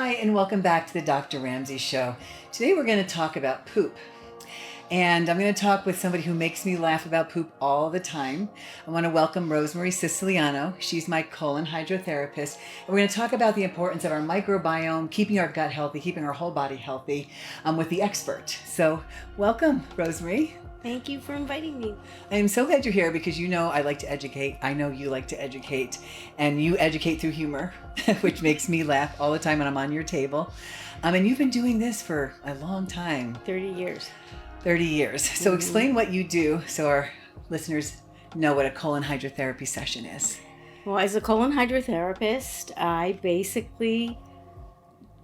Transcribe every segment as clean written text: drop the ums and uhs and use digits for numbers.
Hi, and welcome back to the Dr. Ramsey Show. Today we're going to talk about poop. And I'm going to talk with somebody who makes me laugh about poop all the time. I want to welcome Rosemarie Siciliano. She's my colon hydrotherapist. And we're going to talk about the importance of our microbiome, keeping our gut healthy, keeping our whole body healthy with the expert. So welcome, Rosemarie. Thank you for inviting me. I am so glad you're here because you know I like to educate. I know you like to educate. And you educate through humor, which makes me laugh all the time when I'm on your table. And you've been doing this for a long time. 30 years. 30 years. So explain what you do so our listeners know what a colon hydrotherapy session is. Well, as a colon hydrotherapist, I basically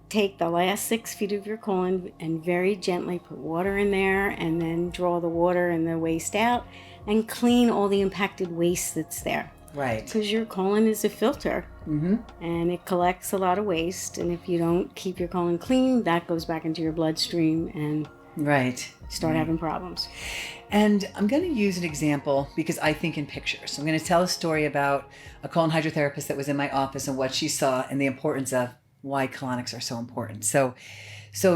take the last 6 feet of your colon and very gently put water in there and then draw the water and the waste out and clean all the impacted waste that's there. Right. Because your colon is a filter and it collects a lot of waste. And if you don't keep your colon clean, that goes back into your bloodstream and start having problems. And I'm going to use an example because I think in pictures. I'm going to tell a story about a colon hydrotherapist that was in my office and what she saw and the importance of why colonics are so important. So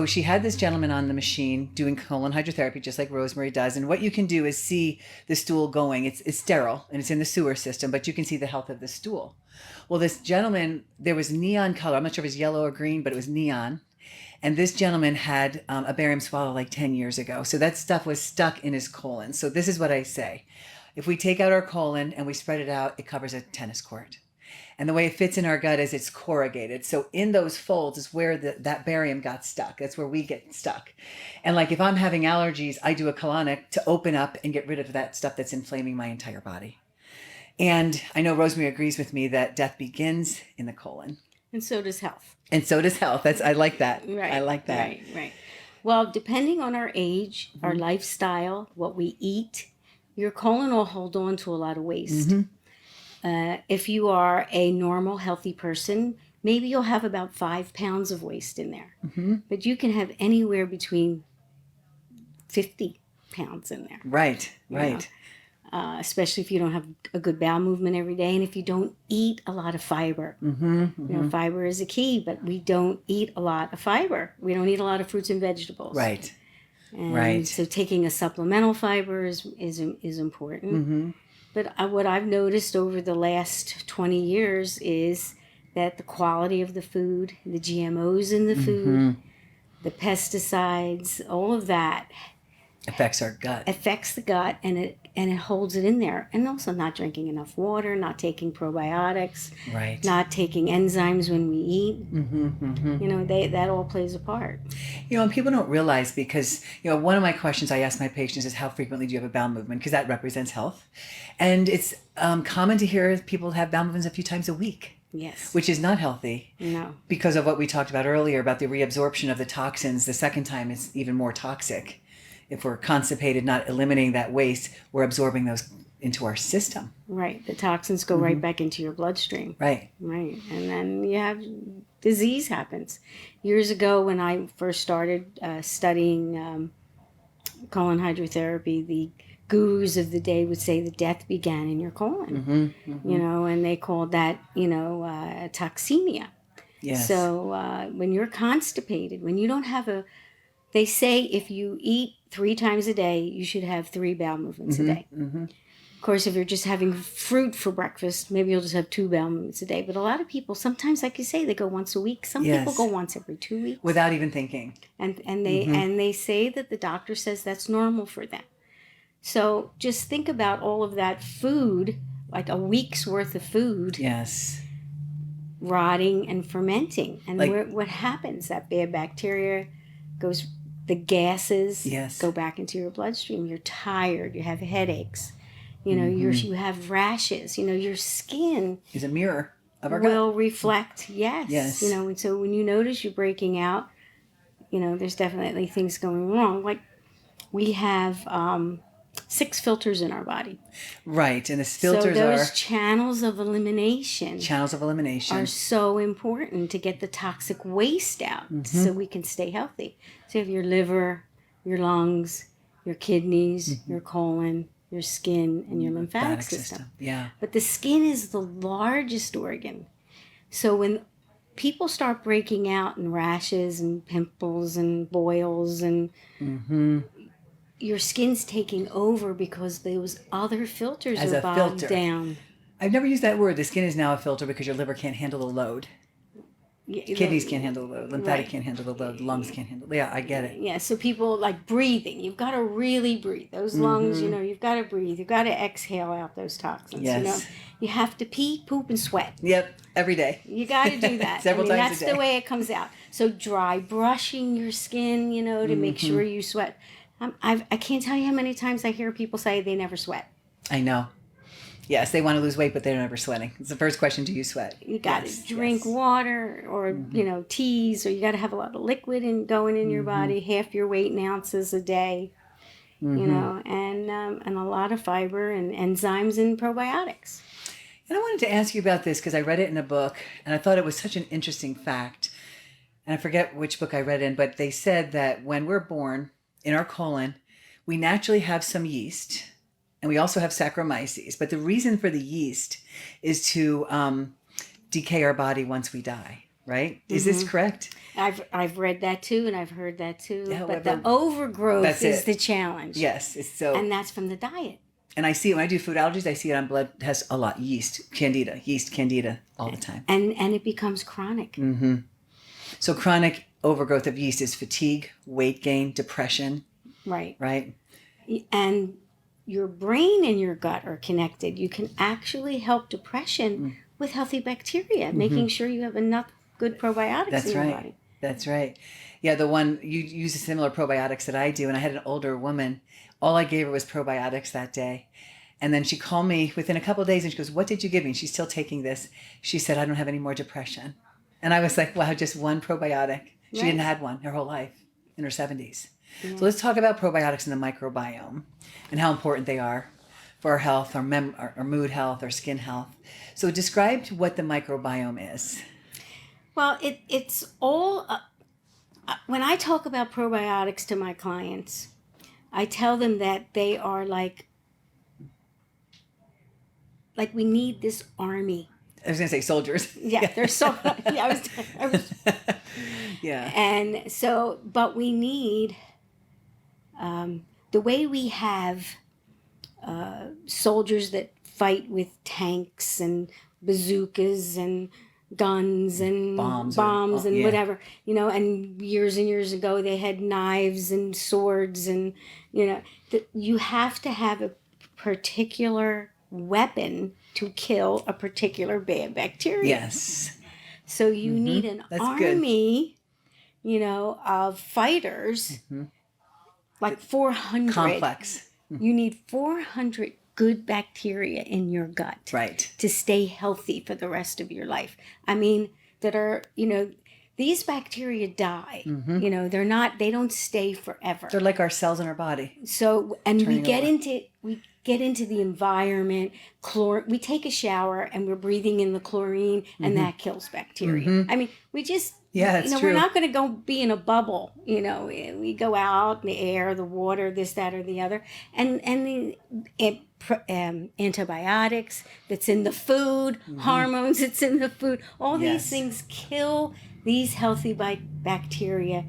she had this gentleman on the machine doing colon hydrotherapy just like Rosemarie does. And what you can do is see the stool going. It's sterile and it's in the sewer system, but you can see the health of the stool. Well, this gentleman, there was neon color. I'm not sure if it was yellow or green, but it was neon. And this gentleman had a barium swallow like 10 years ago. So that stuff was stuck in his colon. So this is what I say. If we take out our colon and we spread it out, it covers a tennis court. And the way it fits in our gut is it's corrugated. So in those folds is where that barium got stuck. That's where we get stuck. And like if I'm having allergies, I do a colonic to open up and get rid of that stuff that's inflaming my entire body. And I know Rosemarie agrees with me that death begins in the colon. And so does health. And so does health. I like that. Right. I like that. Right. Well, depending on our age, our lifestyle, what we eat, your colon will hold on to a lot of waste. If you are a normal, healthy person, maybe you'll have about 5 pounds of waste in there. But you can have anywhere between 50 pounds in there. Right. Especially if you don't have a good bowel movement every day and if you don't eat a lot of fiber. You know, fiber is a key, but we don't eat a lot of fiber. We don't eat a lot of fruits and vegetables. And so taking a supplemental fiber is important. But what I've noticed over the last 20 years is that the quality of the food, the GMOs in the food, the pesticides, all of that affects our gut. Affects the gut and it holds it in there. And also not drinking enough water, not taking probiotics, not taking enzymes when we eat. You know, that all plays a part. You know, and people don't realize because, you know, one of my questions I ask my patients is how frequently do you have a bowel movement? Because that represents health. And it's common to hear people have bowel movements a few times a week. Yes. Which is not healthy. No. Because of what we talked about earlier about the reabsorption of the toxins. The second time it's even more toxic. If we're constipated, not eliminating that waste, we're absorbing those into our system. Right. The toxins go right back into your bloodstream. Right. And then you have disease happens. Years ago when I first started studying colon hydrotherapy, the gurus of the day would say the death began in your colon. You know, and they called that, you know, toxemia. Yes. So when you're constipated, when you don't have they say if you eat 3 times a day, you should have 3 bowel movements a day. Of course, if you're just having fruit for breakfast, maybe you'll just have 2 bowel movements a day. But a lot of people, sometimes, like you say, they go once a week. Some people go once every 2 weeks. Without even thinking. And they say that the doctor says that's normal for them. So just think about all of that food, like a week's worth of food. Yes. Rotting and fermenting. And what happens? That bad bacteria goes... The gases go back into your bloodstream. You're tired. You have headaches. You know, you have rashes. You know, your skin is a mirror of our gut. Will reflect. Yes. You know, and so when you notice you're breaking out, you know, there's definitely things going wrong. Like we have 6 filters in our body. Right, and the filters so those channels of elimination are so important to get the toxic waste out so we can stay healthy. So you have your liver, your lungs, your kidneys, your colon, your skin, and your lymphatic system. Yeah. But the skin is the largest organ. So when people start breaking out in rashes and pimples and boils, and your skin's taking over because those other filters As are a bogged filter. down. I've never used that word. The skin is now a filter because your liver can't handle the load. Kidneys can't handle the load. Lymphatic can't handle the load. Lungs can't handle it. Yeah, I get it. Yeah, so people like breathing. You've got to really breathe. Those lungs, you know, you've got to breathe. You've got to exhale out those toxins. Yes. You know, you have to pee, poop, and sweat. Yep, every day. You got to do that. Several times that's a day. the way it comes out. So dry brushing your skin, you know, to make sure you sweat. I can't tell you how many times I hear people say they never sweat. I know. Yes, they want to lose weight, but they're never sweating. It's the first question: do you sweat? You got to drink water, or you know, teas, or you got to have a lot of liquid going in your body, half your weight in ounces a day. You know, and a lot of fiber and enzymes and probiotics. And I wanted to ask you about this because I read it in a book, and I thought it was such an interesting fact. And I forget which book I read in, but they said that when we're born in our colon, we naturally have some yeast. And we also have Saccharomyces. But the reason for the yeast is to decay our body once we die, right? Is this correct? I've read that too, and I've heard that too. However, but the overgrowth is it. the challenge. Yes. It's so. And that's from the diet. And I see it when I do food allergies, I see it on blood. It has a lot. Yeast, candida all the time. And it becomes chronic. So chronic overgrowth of yeast is fatigue, weight gain, depression. Right. Right? And your brain and your gut are connected. You can actually help depression with healthy bacteria, making sure you have enough good probiotics in your body. That's right. Yeah, the one, you use the similar probiotics that I do, and I had an older woman. All I gave her was probiotics that day. And then she called me within a couple of days and she goes, "What did you give me?" And she's still taking this. She said, "I don't have any more depression." And I was like, wow, just one probiotic. She didn't have one her whole life, in her 70s. So let's talk about probiotics and the microbiome and how important they are for our health, our mood health, our skin health. So describe what the microbiome is. Well, it's all, when I talk about probiotics to my clients, I tell them that they are like we need this army. I was going to say soldiers. Yeah, they're so, yeah, I was yeah. And so, but we need, the way we have soldiers that fight with tanks and bazookas and guns and bombs and whatever, you know, and years ago they had knives and swords, and, you know, you have to have a particular weapon to kill a particular bad bacteria. Yes. So you need an army, you know, of fighters, like 400. Complex. You need 400 good bacteria in your gut. Right. To stay healthy for the rest of your life. I mean, that are, you know, these bacteria die. You know, they don't stay forever. They're like our cells in our body. So, and we get into the environment, we take a shower and we're breathing in the chlorine, and that kills bacteria. I mean, we just, it's you know, true. we're not going to go be in a bubble, you know, we go out in the air, the water, this, that, or the other. And the antibiotics that's in the food, hormones that's in the food, all these things kill these healthy bacteria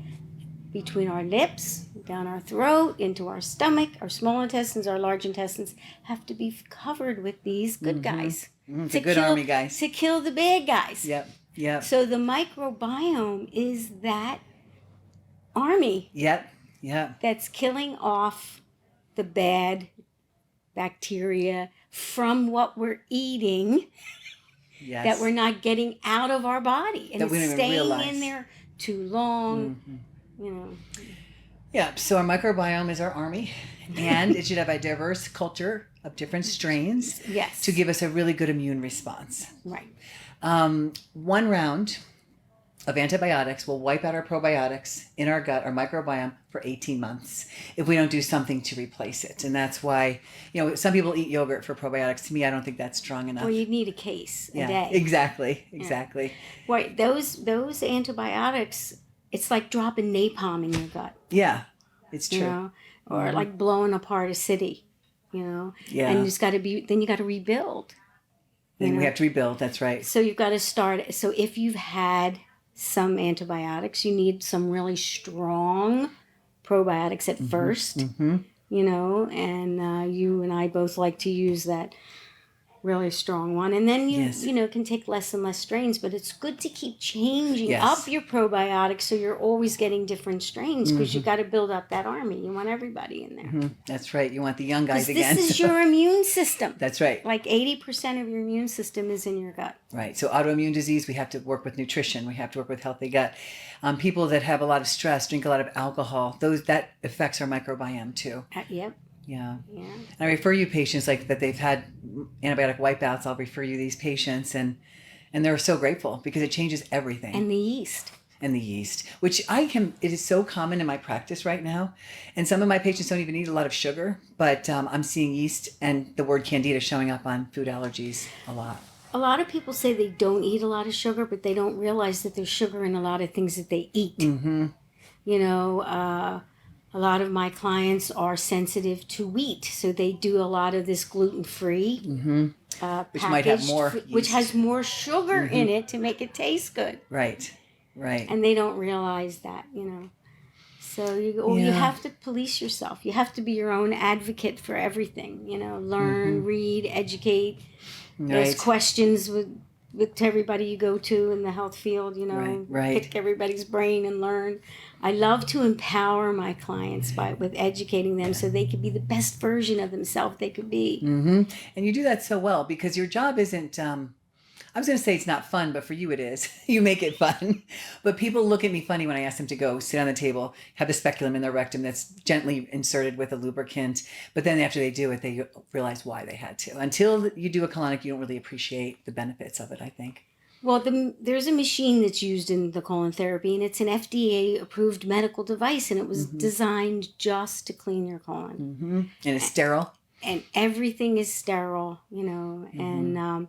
between our lips, down our throat, into our stomach. Our small intestines, our large intestines have to be covered with these good guys. It's a good army, guys. To kill the bad guys. Yep. So the microbiome is that army. Yep. That's killing off the bad bacteria from what we're eating. Yes. That we're not getting out of our body, and it's staying in there too long. You know. Yeah, so our microbiome is our army, and it should have a diverse culture of different strains to give us a really good immune response. Right. 1 round of antibiotics will wipe out our probiotics in our gut, our microbiome, for 18 months if we don't do something to replace it. And that's why, you know, some people eat yogurt for probiotics. To me, I don't think that's strong enough. Well, you need a case a day. Exactly. Right. Those antibiotics, it's like dropping napalm in your gut. Yeah, it's true. You know? Or like blowing apart a city, you know. Yeah. And then you got to rebuild. And we have to rebuild. That's right. So you've got to start. So if you've had some antibiotics, you need some really strong probiotics at first, and you and I both like to use that really strong one, and then you can take less and less strains, but it's good to keep changing up your probiotics so you're always getting different strains, because you got to build up that army. You want everybody in there. That's right. You want the young guys again. This is your immune system. That's right. Like 80% of your immune system is in your gut. Right. So autoimmune disease, we have to work with nutrition. We have to work with healthy gut. People that have a lot of stress, drink a lot of alcohol, that affects our microbiome too. Yep. Yeah. And I refer you patients like that they've had antibiotic wipeouts. I'll refer you these patients, and they're so grateful because it changes everything. And the yeast. Which it is so common in my practice right now. And some of my patients don't even eat a lot of sugar, but I'm seeing yeast and the word candida showing up on food allergies a lot. A lot of people say they don't eat a lot of sugar, but they don't realize that there's sugar in a lot of things that they eat. A lot of my clients are sensitive to wheat, so they do a lot of this gluten-free which might have more yeast. Which has more sugar in it to make it taste good. Right. And they don't realize that, So you have to police yourself. You have to be your own advocate for everything, learn, read, educate. Ask questions with everybody you go to in the health field, pick everybody's brain and learn. I love to empower my clients with educating them so they could be the best version of themselves they could be. And you do that so well because your job isn't, I was going to say it's not fun, but for you it is. You make it fun. But people look at me funny when I ask them to go sit on the table, have the speculum in their rectum that's gently inserted with a lubricant. But then after they do it, they realize why they had to. Until you do a colonic, you don't really appreciate the benefits of it, I think. Well, there's a machine that's used in the colon therapy, and it's an FDA-approved medical device, and it was designed just to clean your colon. And it's sterile? And everything is sterile, and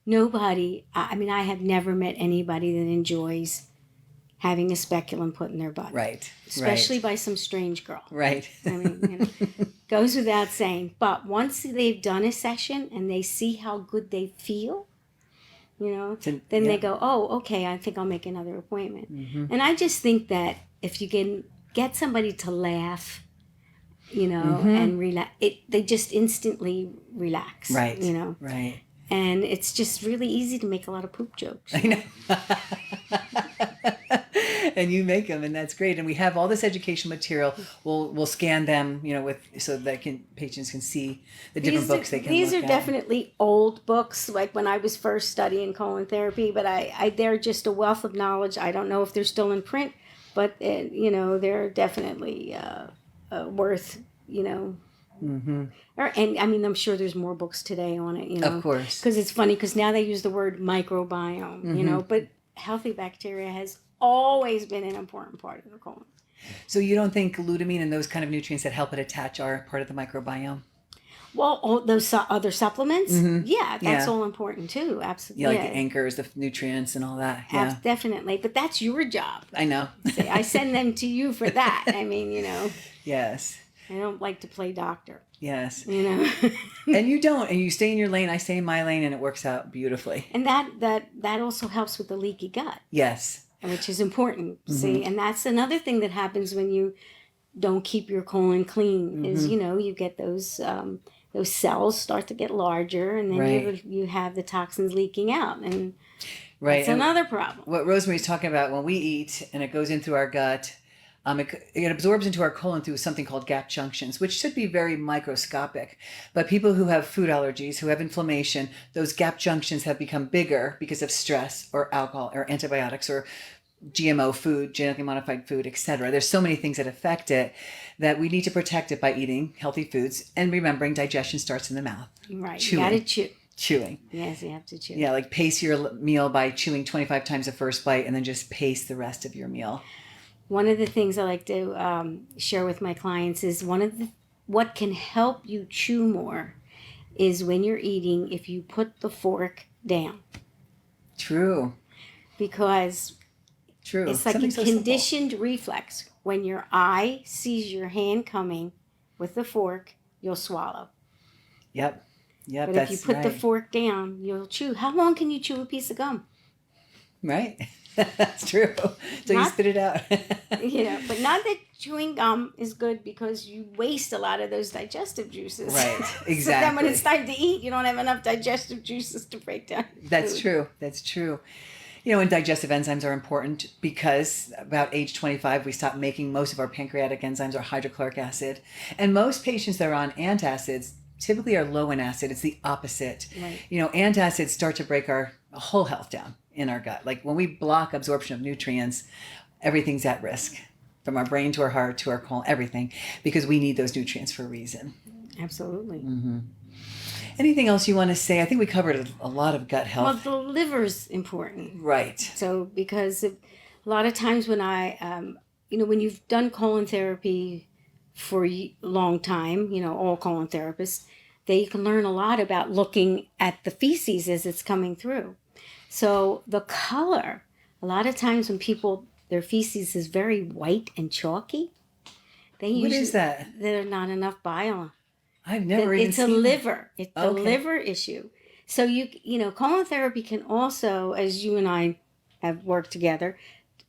nobody, I have never met anybody that enjoys having a speculum put in their butt. Right. Especially by some strange girl. Right. Goes without saying. But once they've done a session and they see how good they feel, then they go, oh, okay, I think I'll make another appointment. And I just think that if you can get somebody to laugh, and relax, they just instantly relax. Right. Right. And it's just really easy to make a lot of poop jokes. I know. And you make them, and that's great. And we have all this educational material. We'll scan them, so that patients can see the different books they can look at. These are definitely old books, like when I was first studying colon therapy. But they're just a wealth of knowledge. I don't know if they're still in print, but they're definitely worth And I'm sure there's more books today on it, Of course. Because it's funny, because now they use the word microbiome, but healthy bacteria has always been an important part of the colon. So you don't think glutamine and those kind of nutrients that help it attach are part of the microbiome? Well, all those other supplements, that's all important too. Absolutely. Yeah, like the anchors, the nutrients and all that. Yeah, definitely. But that's your job. I know. I send them to you for that. Yes. I don't like to play doctor. Yes. And you don't. And you stay in your lane, I stay in my lane, and it works out beautifully. And that also helps with the leaky gut. Yes. Which is important. See, and that's another thing that happens when you don't keep your colon clean is, you get those cells start to get larger, and then you have the toxins leaking out. And that's another problem. What Rosemarie's talking about, when we eat and it goes in through our gut, it absorbs into our colon through something called gap junctions, which should be very microscopic. But people who have food allergies, who have inflammation, those gap junctions have become bigger because of stress or alcohol or antibiotics or GMO food, genetically modified food, etc. There's so many things that affect it that we need to protect it by eating healthy foods and remembering digestion starts in the mouth. Right. Chewing. You gotta chew. Chewing. Yes, you have to chew. Yeah, like pace your meal by chewing 25 times the first bite and then just pace the rest of your meal. One of the things I like to share with my clients is what can help you chew more is when you're eating, if you put the fork down. True. Because it's like a conditioned reflex. When your eye sees your hand coming with the fork, you'll swallow. Yep. Yep, But if you that's put the right. fork down, you'll chew. How long can you chew a piece of gum? Right? That's true. So you Not, spit it out. but not that chewing gum is good because you waste a lot of those digestive juices. Right, So then when it's exactly. time to eat, you don't have enough digestive juices to break down your That's food. true. That's true. You know, and digestive enzymes are important because about age 25, we stop making most of our pancreatic enzymes or hydrochloric acid. And most patients that are on antacids typically are low in acid. It's the opposite. Right. You know, antacids start to break our whole health down in our gut. Like when we block absorption of nutrients, everything's at risk from our brain to our heart to our colon, everything, because we need those nutrients for a reason. Absolutely. Anything else you want to say? I think we covered a lot of gut Well, health. the liver's important. Right. So because a lot of times when when you've done colon therapy for a long time, all colon therapists, they can learn a lot about looking at the feces as it's coming through. So the color, a lot of times when their feces is very white and chalky, What is that? there's not enough bile. I've never even It's a seen that. liver. It's a Okay. liver issue. So colon therapy can also, as you and I have worked together,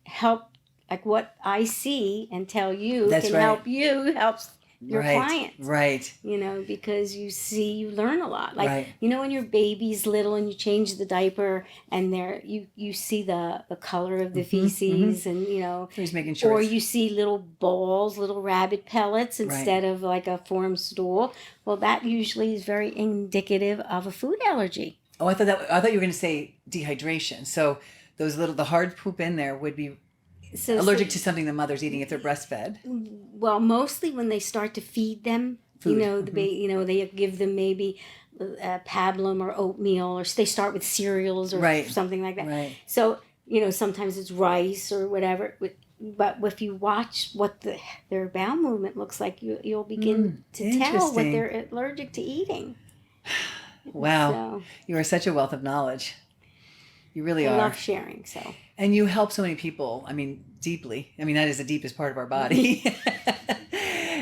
help. Like what I see and tell you That's can right. help you, helps your Right. clients. Right. Because you learn a lot. Like, Right. when your baby's little and you change the diaper and you see the color of the feces and, He's making sure. or you see little balls, little rabbit pellets instead of like a formed stool. Well, that usually is very indicative of a food allergy. Oh, I thought you were going to say dehydration. So the hard poop in there would be allergic to something the mother's eating if they're breastfed. Well, mostly when they start to feed them, Food. They give them maybe pablum or oatmeal, or they start with cereals or Right. something like that. Right. So sometimes it's rice or whatever. But if you watch what their bowel movement looks like, you'll begin to tell what Interesting. they're allergic to eating. Wow. So You are such a wealth of knowledge. You really I are. love sharing. So And you help so many people. I mean, deeply. I mean, that is the deepest part of our body.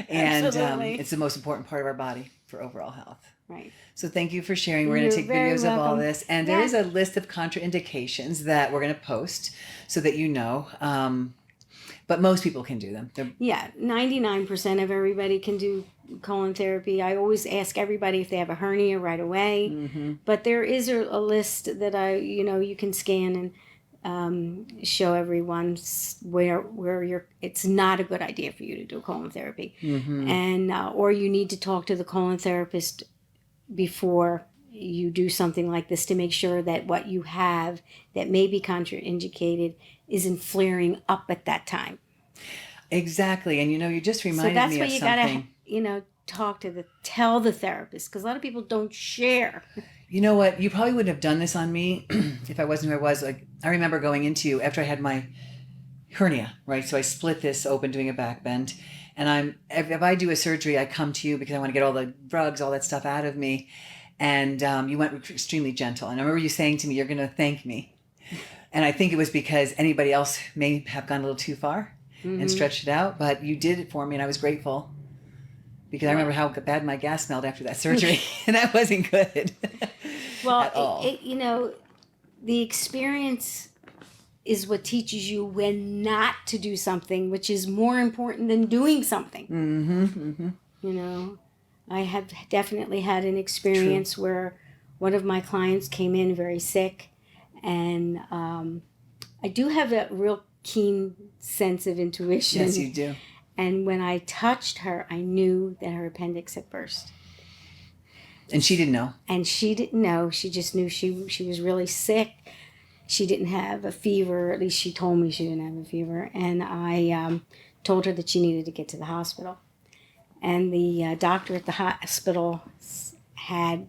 And Absolutely. it's the most important part of our body for overall health. right. So thank you for sharing. We're going to You're take very videos of all welcome. this. And there is a list of contraindications that we're going to post so that you know. But most people can do them. Yeah, 99% of everybody can do colon therapy. I always ask everybody if they have a hernia right away. But there is a list that you can scan and show everyone where it's not a good idea for you to do colon therapy. And or you need to talk to the colon therapist before you do something like this to make sure that what you have that may be contraindicated isn't flaring up at that time. Exactly. And you just reminded So that's me why of you something. gotta tell the therapist, because a lot of people don't share. You know what? You probably wouldn't have done this on me if I wasn't who I was. Like, I remember going into after I had my hernia, right? So I split this open doing a back bend. And if I do a surgery, I come to you because I want to get all the drugs, all that stuff out of me. And you went extremely gentle. And I remember you saying to me, "You're going to thank me." And I think it was because anybody else may have gone a little too far and stretched it out. But you did it for me, and I was grateful. Because I remember how bad my gas smelled after that surgery, and that wasn't good Well, at all. The experience is what teaches you when not to do something, which is more important than doing something. I have definitely had an experience where one of my clients came in very sick, and I do have a real keen sense of intuition. Yes, you do. And when I touched her, I knew that her appendix had burst. And she didn't know. And she didn't know. She just knew she was really sick. She didn't have a fever. At least she told me she didn't have a fever. And I told her that she needed to get to the hospital. And the doctor at the hospital had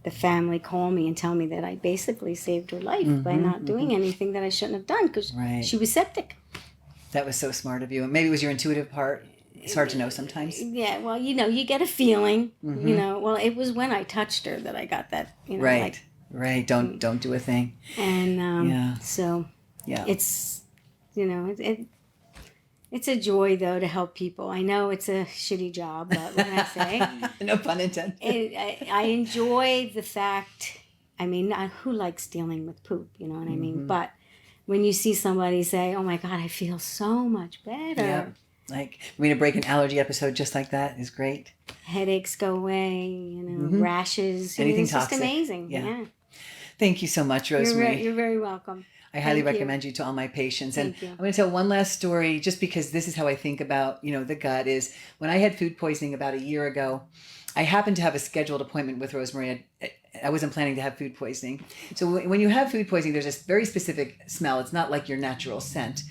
the family call me and tell me that I basically saved her life by not doing anything that I shouldn't have done because she was septic. That was so smart of you. And maybe it was your intuitive part. It's hard to know sometimes. Yeah, well, you get a feeling. Well, it was when I touched her that I got that. Right. Don't do a thing. And Yeah. so Yeah. it's It's a joy, though, to help people. I know it's a shitty job, but what can I say? No pun intended. I enjoy the fact, I mean, who likes dealing with poop, you know what I mean? But when you see somebody say, oh my God, I feel so much better. Yep. Like, I mean, to break an allergy episode just like that is great. Headaches go away, you know, rashes. Anything it's toxic. just amazing. Yeah. Thank you so much, Rosemarie. You're very welcome. I highly recommend you to all my patients. And Thank you. I'm going to tell one last story, just because this is how I think about, the gut, is when I had food poisoning about a year ago, I happened to have a scheduled appointment with Rosemarie. I wasn't planning to have food poisoning. So when you have food poisoning, there's this very specific smell. It's not like your natural scent.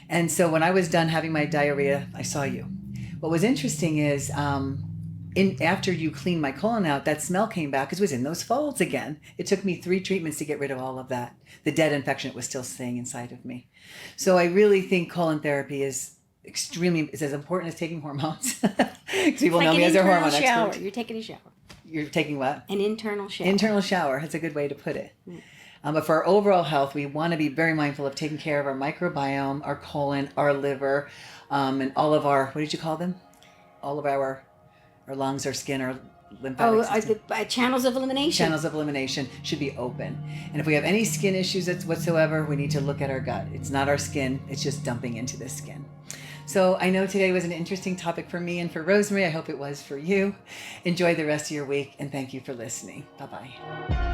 And so when I was done having my diarrhea, I saw you. What was interesting is after you cleaned my colon out, that smell came back because it was in those folds again. It took me 3 treatments to get rid of all of that. The dead infection was still staying inside of me. So I really think colon therapy is as important as taking hormones. Because people know me as their hormone expert. You're taking a shower. You're taking what? An internal shower. Internal shower. That's a good way to put it. But for our overall health, we want to be very mindful of taking care of our microbiome, our colon, our liver, and all of our, what did you call them? All of our lungs, our skin, our lymphatic system. The channels of elimination. Channels of elimination should be open. And if we have any skin issues whatsoever, we need to look at our gut. It's not our skin. It's just dumping into the skin. So I know today was an interesting topic for me and for Rosemarie. I hope it was for you. Enjoy the rest of your week, and thank you for listening. Bye-bye.